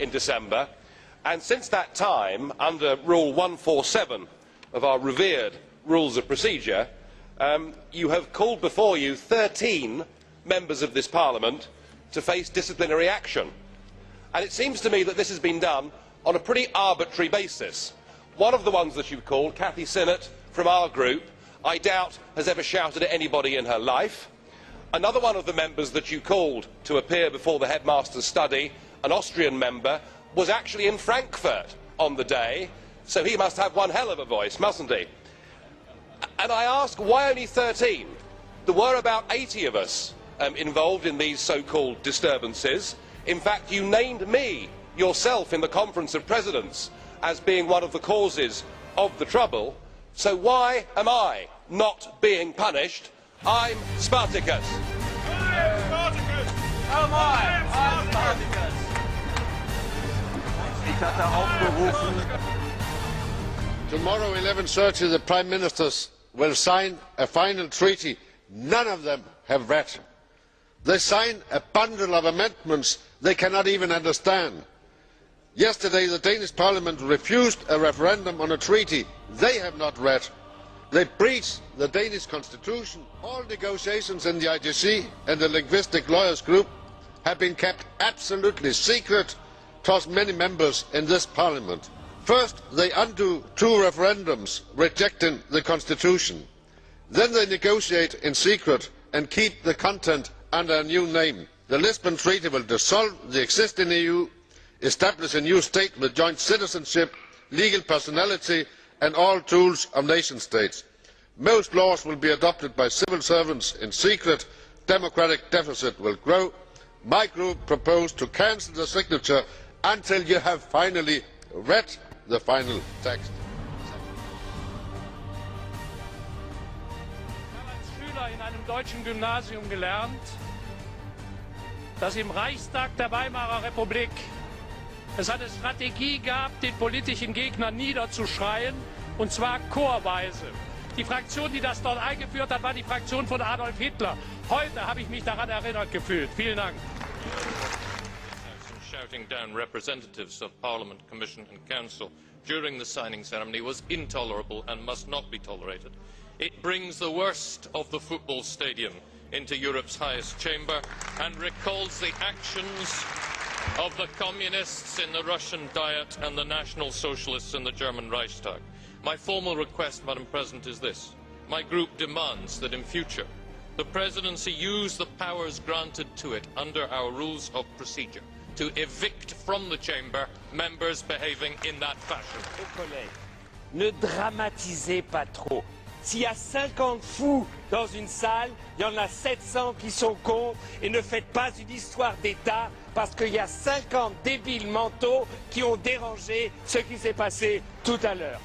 in December, and since that time, under Rule 147 of our revered Rules of Procedure, you have called before you 13 members of this Parliament to face disciplinary action. And it seems to me that this has been done on a pretty arbitrary basis. One of the ones that you've called, Cathy Sinnott from our group, I doubt has ever shouted at anybody in her life. Another one of the members that you called to appear before the headmaster's study, an Austrian member, was actually in Frankfurt on the day, so he must have one hell of a voice, mustn't he? And I ask, why only 13? There were about 80 of us involved in these so-called disturbances. In fact, you named me yourself in the Conference of Presidents as being one of the causes of the trouble. So why am I not being punished? I'm Spartacus. I'm Spartacus. I'm Spartacus. Tomorrow, 11:30, the Prime Ministers will sign a final treaty none of them have read. They sign a bundle of amendments they cannot even understand. Yesterday, the Danish Parliament refused a referendum on a treaty they have not read. They breached the Danish constitution. All negotiations in the IGC and the Linguistic Lawyers Group have been kept absolutely secret towards many members in this Parliament. First, they undo 2 referendums rejecting the constitution. Then they negotiate in secret and keep the content under a new name. The Lisbon Treaty will dissolve the existing EU, establish a new state with joint citizenship, legal personality and all tools of nation states. Most laws will be adopted by civil servants in secret. Democratic deficit will grow. My group proposed to cancel the signature until you have finally read the final text. Ich habe als Schüler in einem deutschen Gymnasium gelernt, dass im Reichstag der Weimarer Republik es eine Strategie gab, den politischen Gegner niederzuschreien, und zwar chorweise. Die Fraktion, die das dort eingeführt hat, war die Fraktion von Adolf Hitler. Heute habe ich mich daran erinnert gefühlt. Vielen Dank. Shouting down representatives of Parliament, Commission and Council during the signing ceremony was intolerable and must not be tolerated. It brings the worst of the football stadium into Europe's highest chamber and recalls the actions of the communists in the Russian Diet and the National Socialists in the German Reichstag. My formal request, Madam President, is this. My group demands that in future the Presidency use the powers granted to it under our rules of procedure to evict from the chamber members behaving in that fashion. Ne dramatisez pas trop. S'il y a 50 fous dans une salle, il y en a 700 qui sont contre, et ne faites pas une histoire d'État parce qu'il y a 50 débiles mentaux qui ont dérangé ce qui s'est passé tout à l'heure.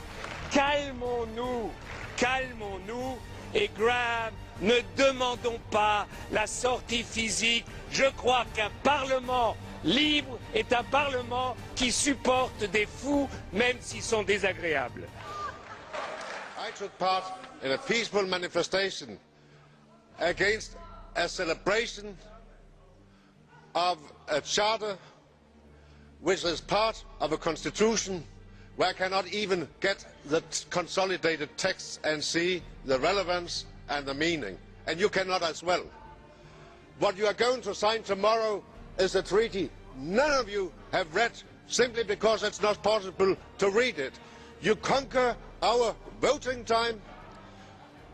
Calmons-nous, calmons-nous, et Graham, ne demandons pas la sortie physique. Je crois qu'un Parlement libre est un Parlement qui supporte des fous, même s'ils sont désagréables. I took part in a peaceful manifestation against a celebration of a charter which is part of a constitution where I cannot even get the consolidated text and see the relevance and the meaning. And you cannot as well. What you are going to sign tomorrow is a treaty none of you have read simply because it's not possible to read it. You conquer our voting time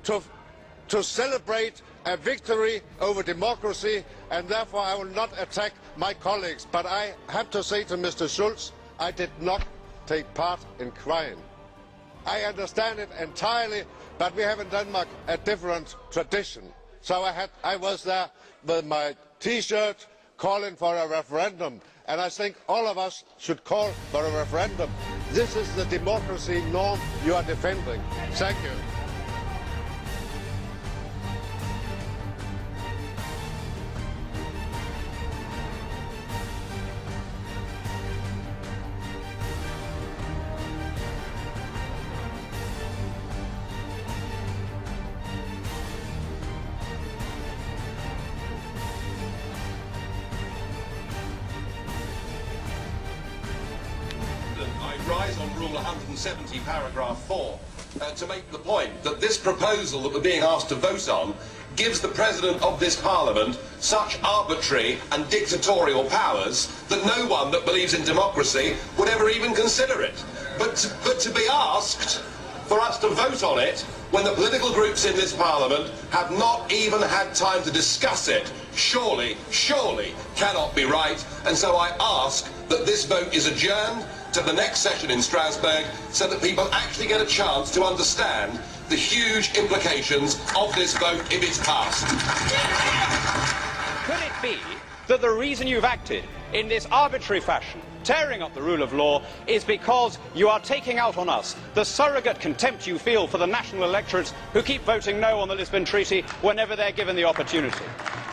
to celebrate a victory over democracy, and therefore I will not attack my colleagues. But I have to say to Mr. Schulz, I did not take part in crying. I understand it entirely, but we have in Denmark a different tradition. So I was there with my T-shirt calling for a referendum, and I think all of us should call for a referendum. This is the democracy norm you are defending. Thank you. Article 170, paragraph 4, to make the point that this proposal that we're being asked to vote on gives the President of this Parliament such arbitrary and dictatorial powers that no one that believes in democracy would ever even consider it. But to be asked for us to vote on it when the political groups in this Parliament have not even had time to discuss it, surely cannot be right. And so I ask that this vote is adjourned to the next session in Strasbourg so that people actually get a chance to understand the huge implications of this vote if it's passed. Could it be that the reason you've acted in this arbitrary fashion, tearing up the rule of law, is because you are taking out on us the surrogate contempt you feel for the national electorates who keep voting no on the Lisbon Treaty whenever they're given the opportunity?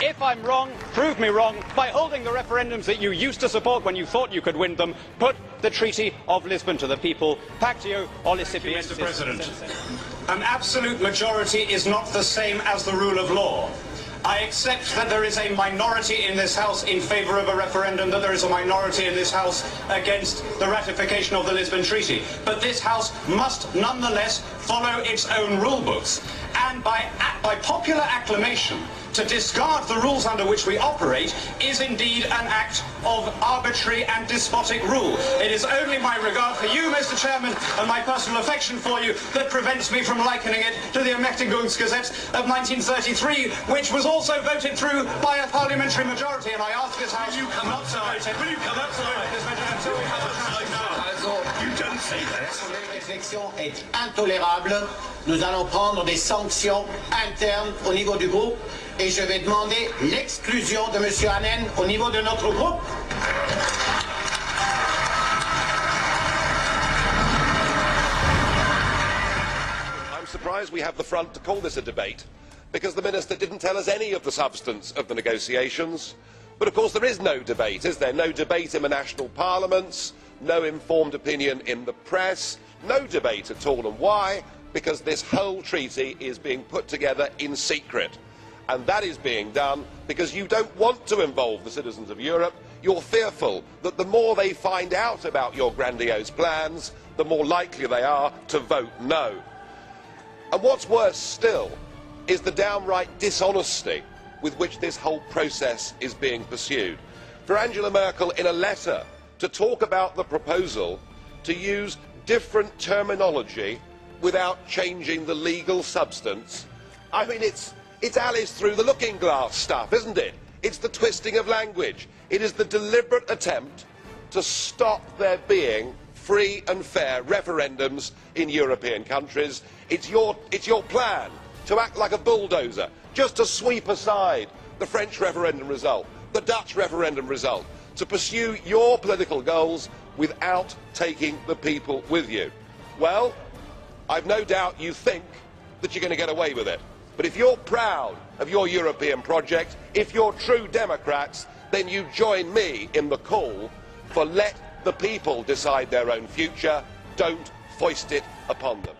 If I'm wrong, prove me wrong by holding the referendums that you used to support when you thought you could win them. Put the Treaty of Lisbon to the people. Pactio or Mr. President, an absolute majority is not the same as the rule of law. I accept that there is a minority in this House in favour of a referendum, that there is a minority in this House against the ratification of the Lisbon Treaty. But this House must nonetheless follow its own rule books. And by popular acclamation, to discard the rules under which we operate is indeed an act of arbitrary and despotic rule. It is only my regard for you, Mr. Chairman, and my personal affection for you that prevents me from likening it to the Ermächtigungsgesetz of 1933, which was also voted through by a parliamentary majority. And I ask this House not to vote it. Will you come outside? You don't say that. La réflexion est intolérable. Nous allons prendre des sanctions internes au niveau du groupe et je vais demander l'exclusion de M. Hannen au niveau de notre groupe. I'm surprised we have the front to call this a debate, because the Minister didn't tell us any of the substance of the negotiations. But of course there is no debate, is there? No debate in the national parliaments, no informed opinion in the press, no debate at all. And why? Because this whole treaty is being put together in secret. And that is being done because you don't want to involve the citizens of Europe. You're fearful that the more they find out about your grandiose plans, the more likely they are to vote no. And what's worse still is the downright dishonesty with which this whole process is being pursued. For Angela Merkel, in a letter, to talk about the proposal, to use different terminology without changing the legal substance, I mean, it's Alice through the looking glass stuff, isn't it? It's the twisting of language. It is the deliberate attempt to stop there being free and fair referendums in European countries. It's your plan to act like a bulldozer, just to sweep aside the French referendum result, the Dutch referendum result, to pursue your political goals without taking the people with you. Well, I've no doubt you think that you're going to get away with it. But if you're proud of your European project, if you're true Democrats, then you join me in the call for let the people decide their own future. Don't foist it upon them.